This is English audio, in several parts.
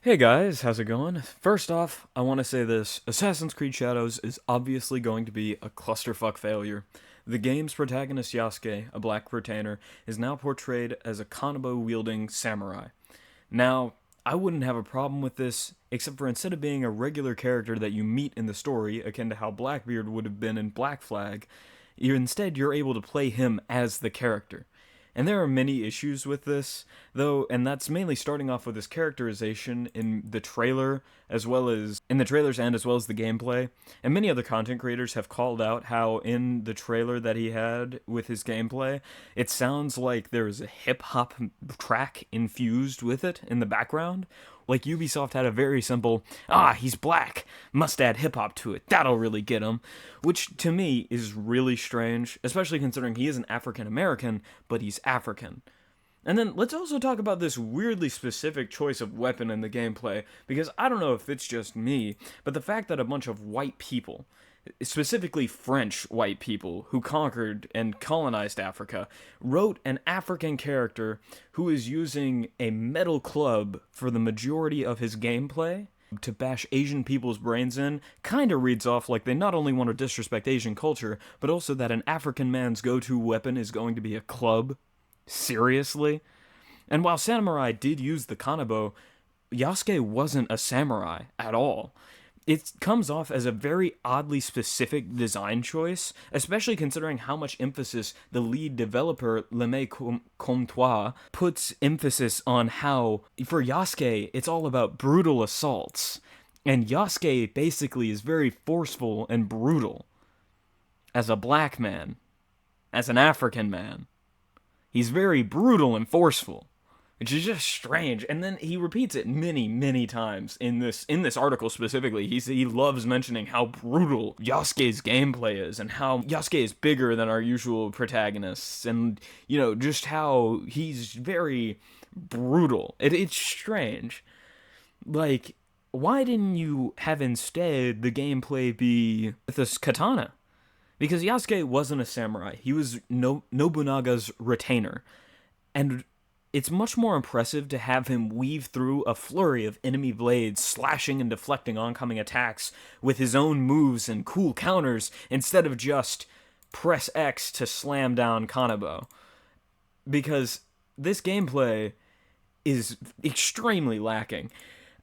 Hey guys, how's it going? First off, I want to say this. Assassin's Creed Shadows is obviously going to be a clusterfuck failure. The game's protagonist Yasuke, a black retainer, is now portrayed as a kanabo-wielding samurai. Now, I wouldn't have a problem with this, except for instead of being a regular character that you meet in the story, akin to how Blackbeard would have been in Black Flag, you're able to play him as the character. And there are many issues with this, though, and that's mainly starting off with his characterization in the trailer, as well as in the trailers and as well as the gameplay. And many other content creators have called out how in the trailer that he had with his gameplay, it sounds like there's a hip hop track infused with it in the background. Like Ubisoft had a very simple, he's black, must add hip hop to it, that'll really get him. Which to me is really strange, especially considering he is an African American, but he's African. And then let's also talk about this weirdly specific choice of weapon in the gameplay, because I don't know if it's just me, but the fact that a bunch of white people, specifically French white people who conquered and colonized Africa, wrote an African character who is using a metal club for the majority of his gameplay to bash Asian people's brains in, kinda reads off like they not only want to disrespect Asian culture, but also that an African man's go-to weapon is going to be a club. Seriously? And while samurai did use the kanabo, Yasuke wasn't a samurai at all. It comes off as a very oddly specific design choice, especially considering how much emphasis the lead developer, Leme Comtois, puts emphasis on how, for Yasuke, it's all about brutal assaults. And Yasuke basically is very forceful and brutal. As a black man, as an African man, he's very brutal and forceful, which is just strange. And then he repeats it many, many times in this article specifically. He loves mentioning how brutal Yasuke's gameplay is, and how Yasuke is bigger than our usual protagonists, and just how he's very brutal. It's strange. Like, why didn't you have instead the gameplay be with this katana? Because Yasuke wasn't a samurai. He was Nobunaga's retainer. And it's much more impressive to have him weave through a flurry of enemy blades, slashing and deflecting oncoming attacks with his own moves and cool counters, instead of just press X to slam down Kanabo. Because this gameplay is extremely lacking.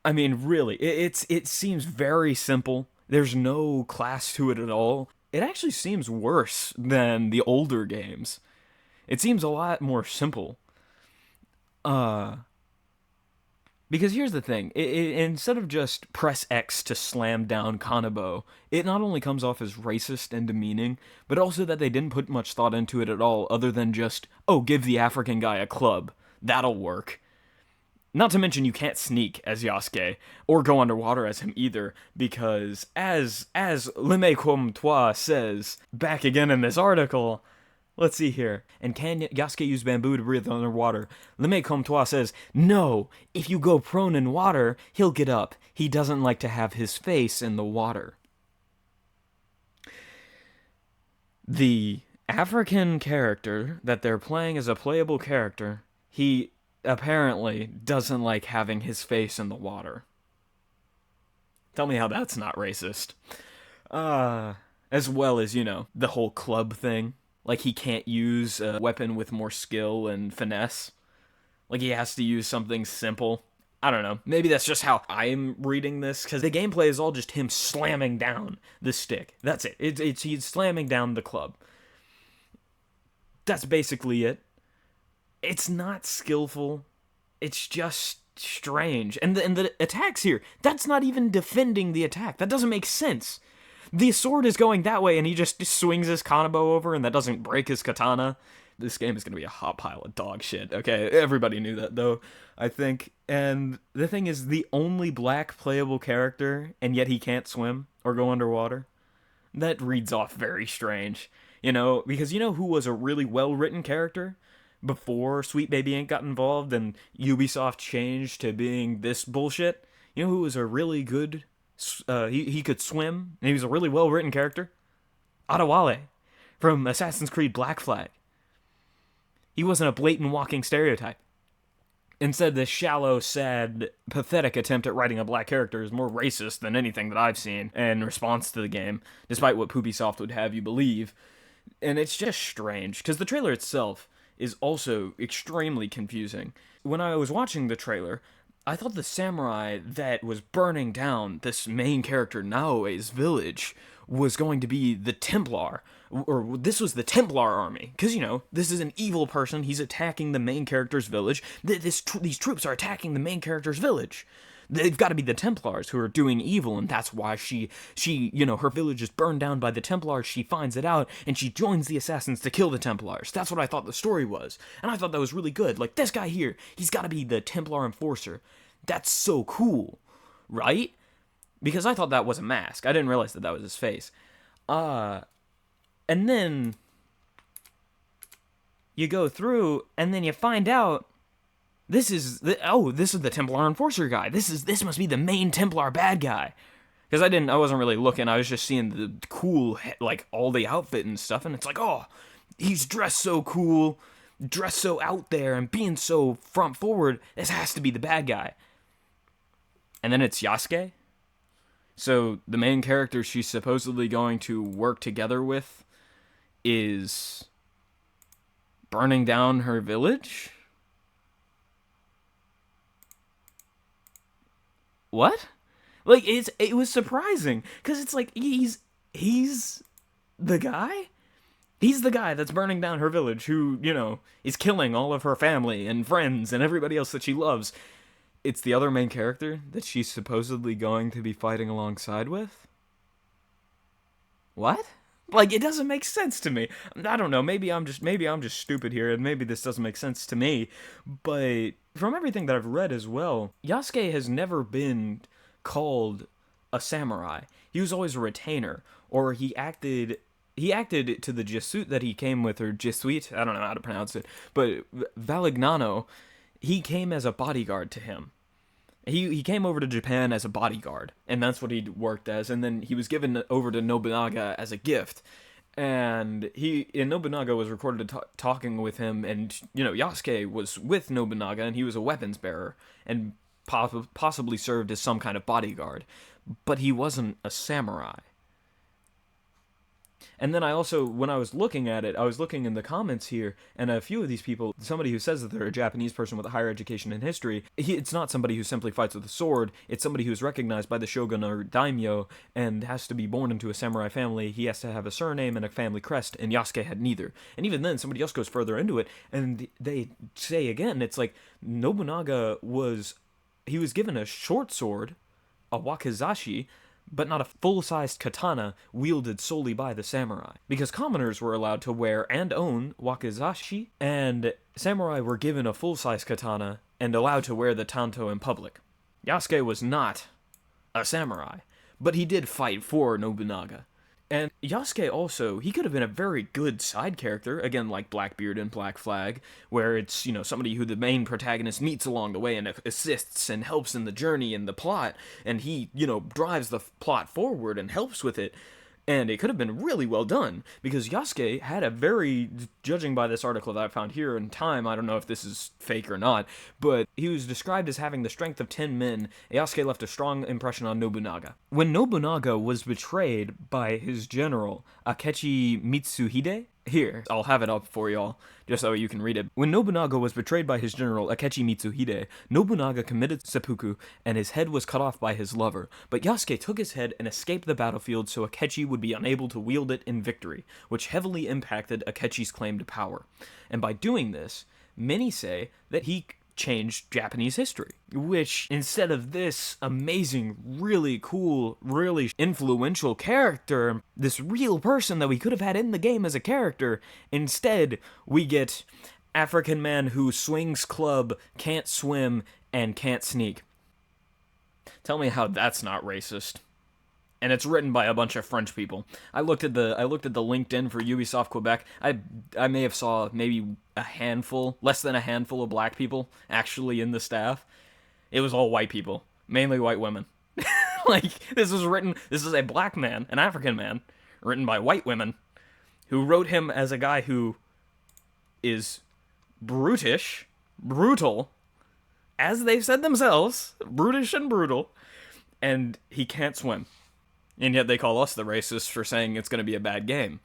I mean, really, it seems very simple. There's no class to it at all. It actually seems worse than the older games. It seems a lot more simple. Because here's the thing, instead of just press X to slam down Kanabo, it not only comes off as racist and demeaning, but also that they didn't put much thought into it at all, other than just, give the African guy a club. That'll work. Not to mention you can't sneak as Yasuke, or go underwater as him either, because as Leme Comtois says, back again in this article, let's see here. And can Yasuke use bamboo to breathe underwater? Leme Comtois says, no, if you go prone in water, he'll get up. He doesn't like to have his face in the water. The African character that they're playing as a playable character, he apparently doesn't like having his face in the water. Tell me how that's not racist. As well as, the whole club thing. Like, he can't use a weapon with more skill and finesse. Like, he has to use something simple. I don't know. Maybe that's just how I'm reading this, because the gameplay is all just him slamming down the stick. That's it. He's slamming down the club. That's basically it. It's not skillful. It's just strange. And the attacks here, that's not even defending the attack. That doesn't make sense. The sword is going that way, and he just swings his kanabo over, and that doesn't break his katana. This game is going to be a hot pile of dog shit. Okay, everybody knew that, though, I think. And the thing is, the only black playable character, and yet he can't swim or go underwater. That reads off very strange. Because who was a really well-written character before Sweet Baby Ink got involved and Ubisoft changed to being this bullshit? Who was a really good... he could swim, and he was a really well-written character? Adewale, from Assassin's Creed Black Flag. He wasn't a blatant walking stereotype. Instead, this shallow, sad, pathetic attempt at writing a black character is more racist than anything that I've seen in response to the game, despite what Ubisoft would have you believe. And it's just strange, because the trailer itself is also extremely confusing. When I was watching the trailer, I thought the samurai that was burning down this main character Naoe's village was going to be the Templar, or this was the Templar army, because, this is an evil person, he's attacking the main character's village, these troops are attacking the main character's village. They've got to be the Templars who are doing evil, and that's why she, her village is burned down by the Templars, she finds it out, and she joins the assassins to kill the Templars. That's what I thought the story was, and I thought that was really good. Like, this guy here, he's got to be the Templar enforcer. That's so cool, right? Because I thought that was a mask. I didn't realize that was his face. And then you go through, and then you find out this is the Templar enforcer guy. This must be the main Templar bad guy. Because I wasn't really looking. I was just seeing the cool, like, all the outfit and stuff, and it's like, oh, he's dressed so cool, dressed so out there, and being so front forward. This has to be the bad guy. And then it's Yasuke. So the main character she's supposedly going to work together with is burning down her village? What? Like, it was surprising, because it's like, he's the guy? He's the guy that's burning down her village, who, is killing all of her family and friends and everybody else that she loves. It's the other main character that she's supposedly going to be fighting alongside with? What? Like, it doesn't make sense to me. I don't know, maybe I'm just stupid here, and maybe this doesn't make sense to me, but from everything that I've read as well, Yasuke has never been called a samurai. He was always a retainer, or he acted to the Jesuit that he came with, or Jesuit, I don't know how to pronounce it, but Valignano, he came as a bodyguard to him. He came over to Japan as a bodyguard, and that's what he worked as, and then he was given over to Nobunaga as a gift. And Nobunaga was recorded talking with him, and, Yasuke was with Nobunaga, and he was a weapons bearer, and possibly served as some kind of bodyguard. But he wasn't a samurai. And then I also, when I was looking at it, I was looking in the comments here, and a few of these people, somebody who says that they're a Japanese person with a higher education in history, it's not somebody who simply fights with a sword, it's somebody who's recognized by the shogun or daimyo, and has to be born into a samurai family. He has to have a surname and a family crest, and Yasuke had neither. And even then, somebody else goes further into it, and they say again, it's like, Nobunaga was given a short sword, a wakizashi, but not a full-sized katana wielded solely by the samurai. Because commoners were allowed to wear and own wakizashi, and samurai were given a full-sized katana and allowed to wear the tanto in public. Yasuke was not a samurai, but he did fight for Nobunaga. And Yasuke also, he could have been a very good side character, again, like Blackbeard and Black Flag, where it's, somebody who the main protagonist meets along the way and assists and helps in the journey and the plot, and he, drives the plot forward and helps with it. And it could have been really well done, because Yasuke had a very, judging by this article that I found here in Time, I don't know if this is fake or not, but he was described as having the strength of 10 men. Yasuke left a strong impression on Nobunaga. When Nobunaga was betrayed by his general, Akechi Mitsuhide, here, I'll have it up for y'all, just so you can read it. When Nobunaga was betrayed by his general, Akechi Mitsuhide, Nobunaga committed seppuku, and his head was cut off by his lover. But Yasuke took his head and escaped the battlefield so Akechi would be unable to wield it in victory, which heavily impacted Akechi's claim to power. And by doing this, many say that he changed Japanese history, which, instead of this amazing, really cool, really influential character, this real person that we could have had in the game as a character, instead we get African man who swings club, can't swim, and can't sneak. Tell me how that's not racist. And it's written by a bunch of French people. I looked at the LinkedIn for Ubisoft Quebec. I may have saw maybe less than a handful of black people actually in the staff. It was all white people, mainly white women. Like, this is a black man, an African man, written by white women, who wrote him as a guy who is brutal, as they said themselves, brutish and brutal, and he can't swim. And yet they call us the racists for saying it's going to be a bad game.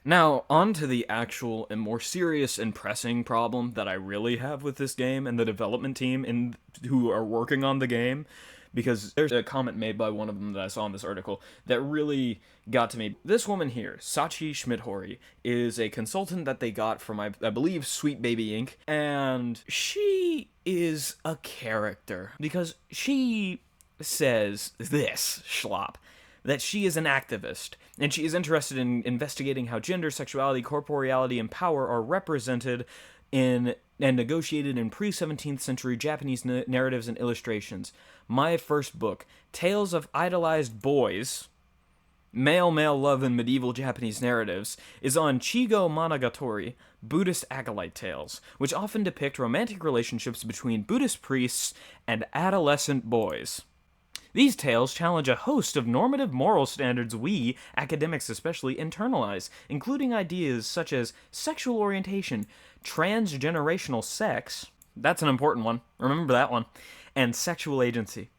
Now, on to the actual and more serious and pressing problem that I really have with this game and the development team who are working on the game, because there's a comment made by one of them that I saw in this article that really got to me. This woman here, Sachi Schmidhori, is a consultant that they got from, I believe, Sweet Baby Inc., and she is a character, because she says this schlop, that she is an activist, and she is interested in investigating how gender, sexuality, corporeality, and power are represented in and negotiated in pre-17th century Japanese narratives and illustrations. My first book, Tales of Idolized Boys, Male Love in Medieval Japanese Narratives, is on Chigo Monogatari, Buddhist acolyte tales, which often depict romantic relationships between Buddhist priests and adolescent boys. These tales challenge a host of normative moral standards we, academics especially, internalize, including ideas such as sexual orientation, transgenerational sex, that's an important one, remember that one, and sexual agency.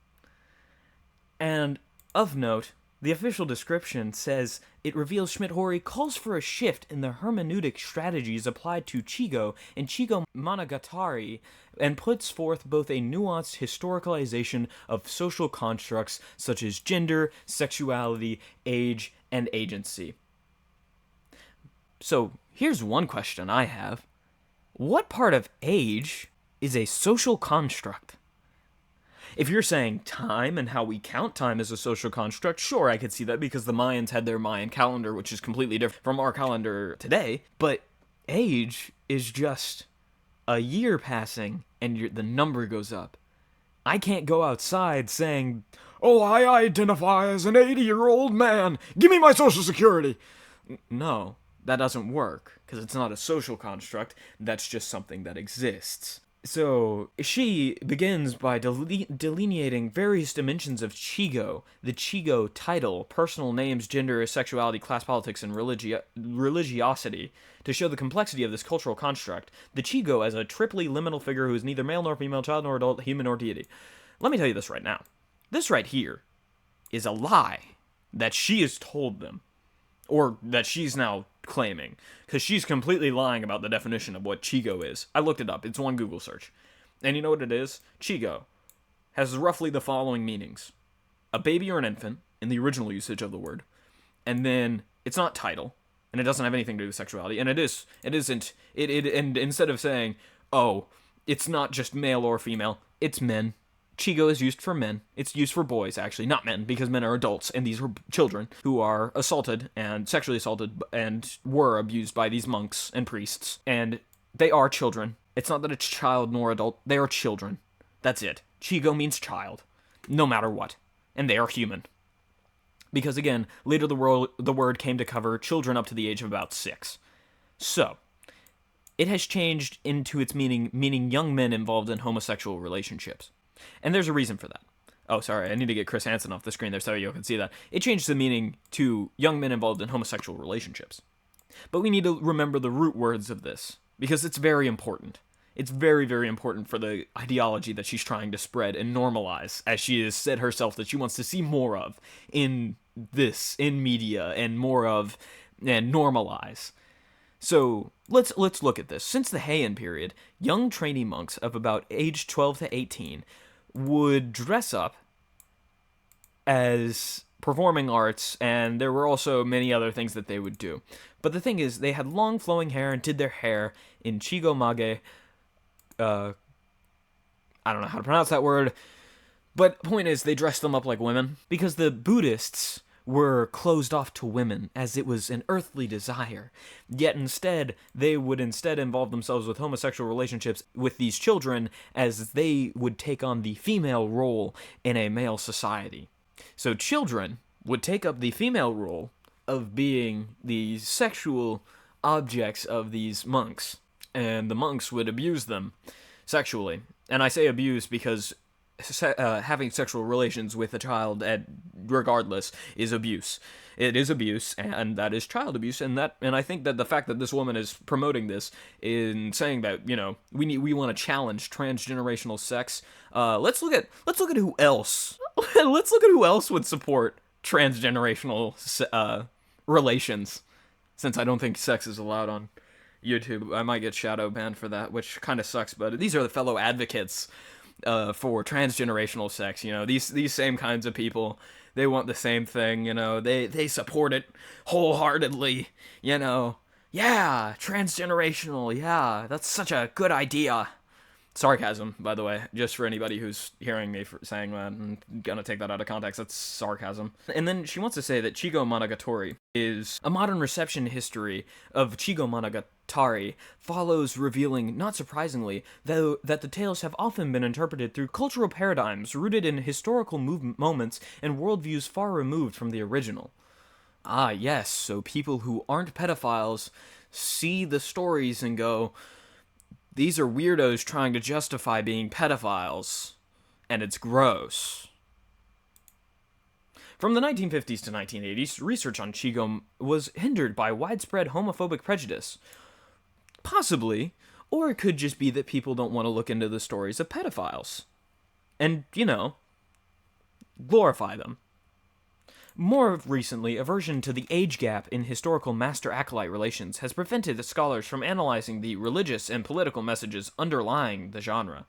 And, of note, the official description says it reveals Schmidhori calls for a shift in the hermeneutic strategies applied to Chigo and Chigo Monogatari, and puts forth both a nuanced historicalization of social constructs such as gender, sexuality, age, and agency. So, here's one question I have. What part of age is a social construct? If you're saying time and how we count time as a social construct, sure, I could see that because the Mayans had their Mayan calendar, which is completely different from our calendar today. But age is just a year passing and the number goes up. I can't go outside saying, "Oh, I identify as an 80-year-old man. Give me my social security." No, that doesn't work because it's not a social construct. That's just something that exists. So, she begins by delineating various dimensions of Chigo, the Chigo title, personal names, gender, sexuality, class politics, and religiosity, to show the complexity of this cultural construct. The Chigo as a triply liminal figure who is neither male nor female, child nor adult, human or deity. Let me tell you this right now. This right here is a lie that she has told them, or that she's now claiming, because she's completely lying about the definition of what Chigo is. I looked it up. It's one Google search. And you know what it is? Chigo has roughly the following meanings. A baby or an infant, in the original usage of the word. And then, it's not title, and it doesn't have anything to do with sexuality, and and instead of saying, oh, it's not just male or female, it's men. Chigo is used for men. It's used for boys, actually, not men, because men are adults, and these are children who are assaulted and sexually assaulted and were abused by these monks and priests. And they are children. It's not that it's child nor adult. They are children. That's it. Chigo means child, no matter what. And they are human. Because, again, later the word came to cover children up to the age of about 6. So, it has changed into its meaning young men involved in homosexual relationships. And there's a reason for that. Oh, sorry, I need to get Chris Hansen off the screen there so you can see that. It changed the meaning to young men involved in homosexual relationships. But we need to remember the root words of this, because it's very important. It's very, very important for the ideology that she's trying to spread and normalize, as she has said herself that she wants to see more of in media, and more of, and normalize. So, let's look at this. Since the Heian period, young trainee monks of about age 12 to 18 would dress up as performing arts, and there were also many other things that they would do. But the thing is, they had long flowing hair and did their hair in chigomage. I don't know how to pronounce that word, but the point is, they dressed them up like women, because the Buddhists were closed off to women, as it was an earthly desire. Yet instead, they would involve themselves with homosexual relationships with these children, as they would take on the female role in a male society. So children would take up the female role of being the sexual objects of these monks, and the monks would abuse them sexually. And I say abuse because having sexual relations with a child, regardless, is abuse. It is abuse, and that is child abuse, and I think that the fact that this woman is promoting this in saying that, we want to challenge transgenerational sex. Let's look at who else. Let's look at who else would support transgenerational relations. Since I don't think sex is allowed on YouTube, I might get shadow banned for that, which kind of sucks. But these are the fellow advocates for transgenerational sex. These same kinds of people, they want the same thing. They support it wholeheartedly. Yeah, transgenerational. Yeah, that's such a good idea. Sarcasm, by the way, just for anybody who's hearing me saying that and gonna take that out of context, that's sarcasm. And then she wants to say that Chigo Monogatari is a modern reception history of Chigo Monogatari follows, revealing, not surprisingly, though, that the tales have often been interpreted through cultural paradigms rooted in historical moments and worldviews far removed from the original. Ah, yes, so people who aren't pedophiles see the stories and go, these are weirdos trying to justify being pedophiles, and it's gross. From the 1950s to 1980s, research on Chigo was hindered by widespread homophobic prejudice. Possibly, or it could just be that people don't want to look into the stories of pedophiles. And, glorify them. More recently, aversion to the age gap in historical master-acolyte relations has prevented the scholars from analyzing the religious and political messages underlying the genre.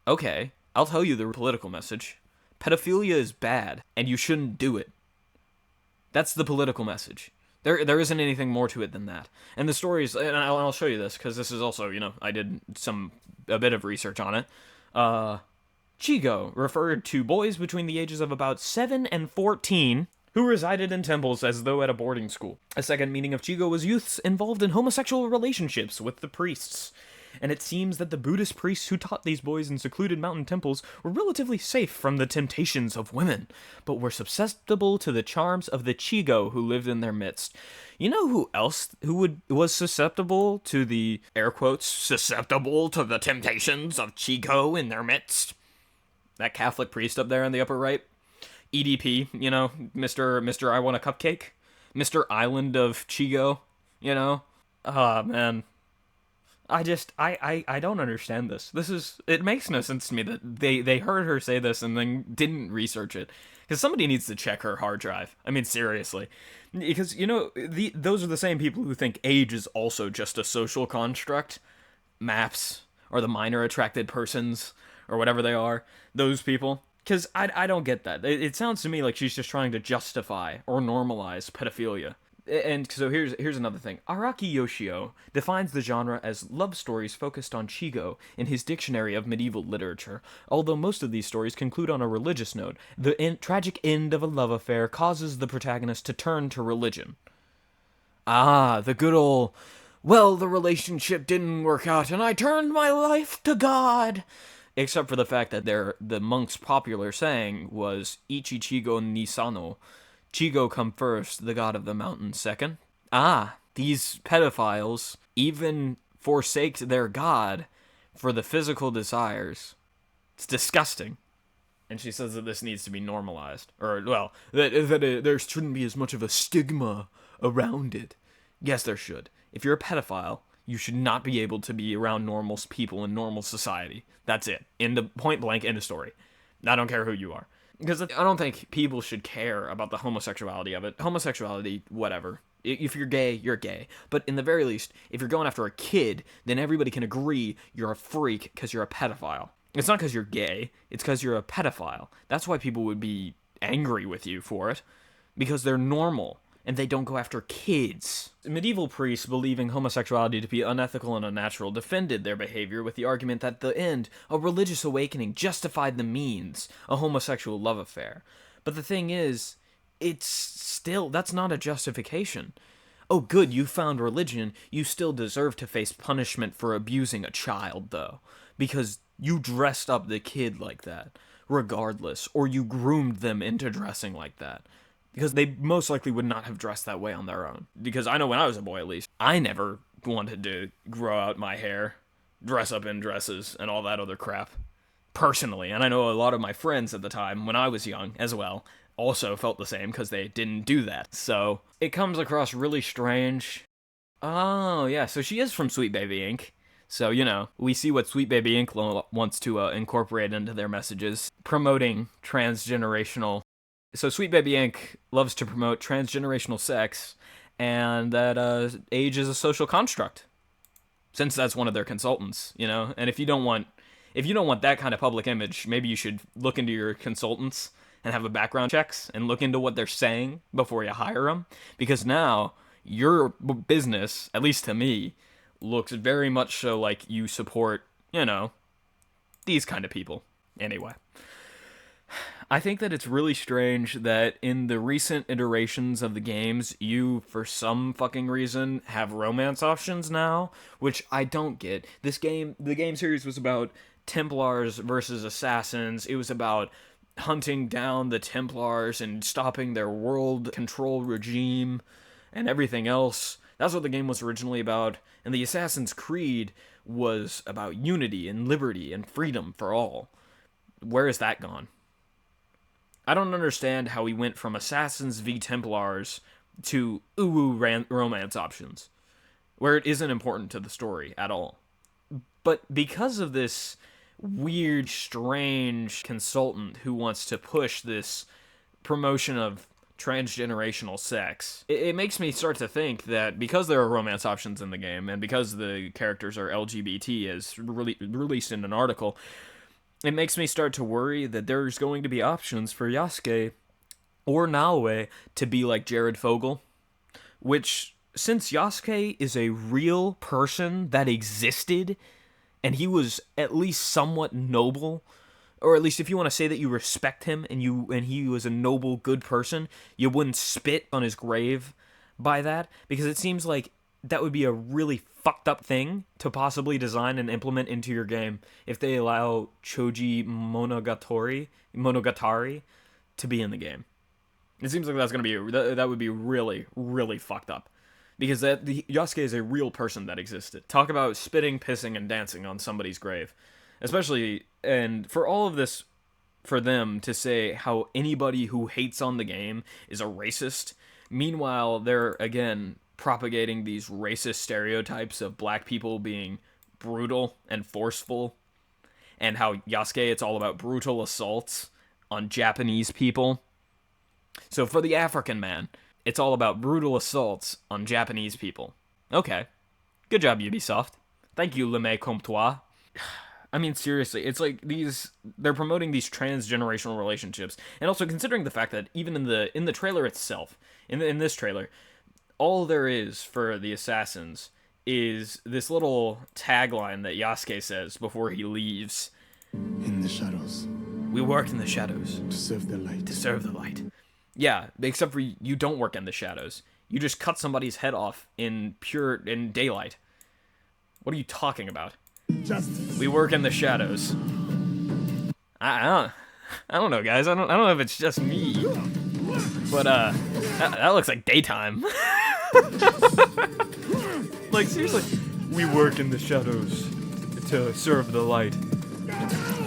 Okay, I'll tell you the political message. Pedophilia is bad, and you shouldn't do it. That's the political message. There isn't anything more to it than that. And the stories, and I'll show you this, because this is also, I did a bit of research on it. Chigo referred to boys between the ages of about 7 and 14 who resided in temples as though at a boarding school. A second meaning of Chigo was youths involved in homosexual relationships with the priests. And it seems that the Buddhist priests who taught these boys in secluded mountain temples were relatively safe from the temptations of women, but were susceptible to the charms of the Chigo who lived in their midst. You know who else was susceptible to the, air quotes, susceptible to the temptations of Chigo in their midst? That Catholic priest up there in the upper right? EDP, Mr. I Want a Cupcake? Mr. Island of Chigo, Oh, man. I don't understand this. It makes no sense to me that they heard her say this and then didn't research it. Because somebody needs to check her hard drive. I mean, seriously. Because, those are the same people who think age is also just a social construct. Maps, or the minor attracted persons, or whatever they are. Those people. Because I don't get that. It sounds to me like she's just trying to justify or normalize pedophilia. And so here's another thing. Araki Yoshio defines the genre as love stories focused on Chigo in his Dictionary of Medieval Literature. Although most of these stories conclude on a religious note, the tragic end of a love affair causes the protagonist to turn to religion. Ah, the good old, well, the relationship didn't work out and I turned my life to God. Except for the fact that the monk's popular saying was Ichi Chigo ni Sano. Chigo come first, the god of the mountain second. Ah, these pedophiles even forsake their god for the physical desires. It's disgusting. And she says that this needs to be normalized. Or, well, that there shouldn't be as much of a stigma around it. Yes, there should. If you're a pedophile, you should not be able to be around normal people in normal society. That's it. Point blank, end of story. I don't care who you are. Because I don't think people should care about the homosexuality of it. Homosexuality, whatever. If you're gay, you're gay. But in the very least, if you're going after a kid, then everybody can agree you're a freak because you're a pedophile. It's not because you're gay, it's because you're a pedophile. That's why people would be angry with you for it. Because they're normal. And they don't go after kids. Medieval priests, believing homosexuality to be unethical and unnatural, defended their behavior with the argument that the end, a religious awakening, justified the means, a homosexual love affair. But the thing is, that's not a justification. Oh good, you found religion, you still deserve to face punishment for abusing a child, though. Because you dressed up the kid like that, regardless, or you groomed them into dressing like that. Because they most likely would not have dressed that way on their own. Because I know when I was a boy, at least, I never wanted to grow out my hair, dress up in dresses, and all that other crap. personally, and I know a lot of my friends at the time, when I was young as well, also felt the same because they didn't do that. So it comes across really strange. Oh, yeah, so she is from Sweet Baby Inc. So, you know, we see what Sweet Baby Inc. wants to incorporate into their messages, promoting transgenerational. So Sweet Baby Inc. loves to promote transgenerational sex, and that age is a social construct, since that's one of their consultants, you know? And if you don't want that kind of public image, maybe you should look into your consultants and have a background checks and look into what they're saying before you hire them, because now your business, at least to me, looks very much so like you support, you know, these kind of people. Anyway, I think that it's really strange that in the recent iterations of the games, you, for some fucking reason, have romance options now, which I don't get. The game series was about Templars versus Assassins. It was about hunting down the Templars and stopping their world control regime and everything else. That's what the game was originally about. And the Assassin's Creed was about unity and liberty and freedom for all. Where has that gone? I don't understand how we went from Assassins v Templars to romance options, where it isn't important to the story at all. But because of this weird, strange consultant who wants to push this promotion of transgenerational sex, it makes me start to think that because there are romance options in the game, and because the characters are LGBT as released in an article, it makes me start to worry that there's going to be options for Yasuke or Naoe to be like Jared Fogle, which, since Yasuke is a real person that existed, and he was at least somewhat noble, or at least if you want to say that you respect him and he was a noble, good person, you wouldn't spit on his grave by that, because it seems like that would be a really fucked up thing to possibly design and implement into your game if they allow Choji Monogatari to be in the game. It seems like that would be really, really fucked up, because Yasuke is a real person that existed. Talk about spitting, pissing, and dancing on somebody's grave, especially, and for all of this, for them to say how anybody who hates on the game is a racist. Meanwhile, they're again propagating these racist stereotypes of black people being brutal and forceful, and how Yasuke, it's all about brutal assaults on Japanese people. So for the African man, it's all about brutal assaults on Japanese people. Okay. Good job, Ubisoft. Thank you, Le May Comptoir. I mean, seriously, it's like they're promoting these transgenerational relationships, and also considering the fact that even in the trailer itself, in this trailer, all there is for the Assassins is this little tagline that Yasuke says before he leaves. In the shadows. We work in the shadows. To serve the light. To serve the light. Yeah, except for you don't work in the shadows. You just cut somebody's head off in daylight. What are you talking about? Justice. We work in the shadows. I don't know, guys. I don't know if it's just me. But that looks like daytime. Like, seriously, we work in the shadows to serve the light.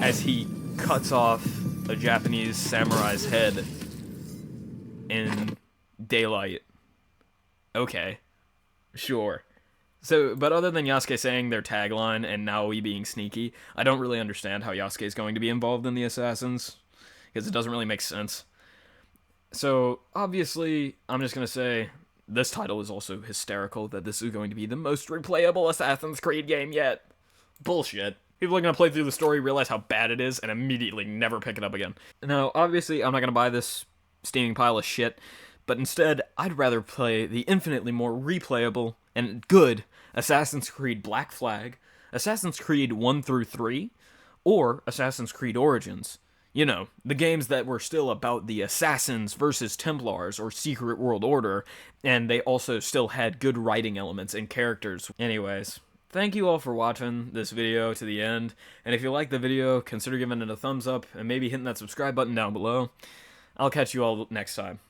As he cuts off a Japanese samurai's head in daylight. Okay, sure. So, but other than Yasuke saying their tagline and Naoi being sneaky, I don't really understand how Yasuke is going to be involved in the Assassins, because it doesn't really make sense. So, obviously, I'm just going to say, this title is also hysterical, that this is going to be the most replayable Assassin's Creed game yet. Bullshit. People are going to play through the story, realize how bad it is, and immediately never pick it up again. Now, obviously, I'm not going to buy this steaming pile of shit, but instead, I'd rather play the infinitely more replayable and good Assassin's Creed Black Flag, Assassin's Creed 1 through 3, or Assassin's Creed Origins. You know, the games that were still about the Assassins versus Templars or Secret World Order, and they also still had good writing elements and characters. Anyways, thank you all for watching this video to the end, and if you like the video, consider giving it a thumbs up and maybe hitting that subscribe button down below. I'll catch you all next time.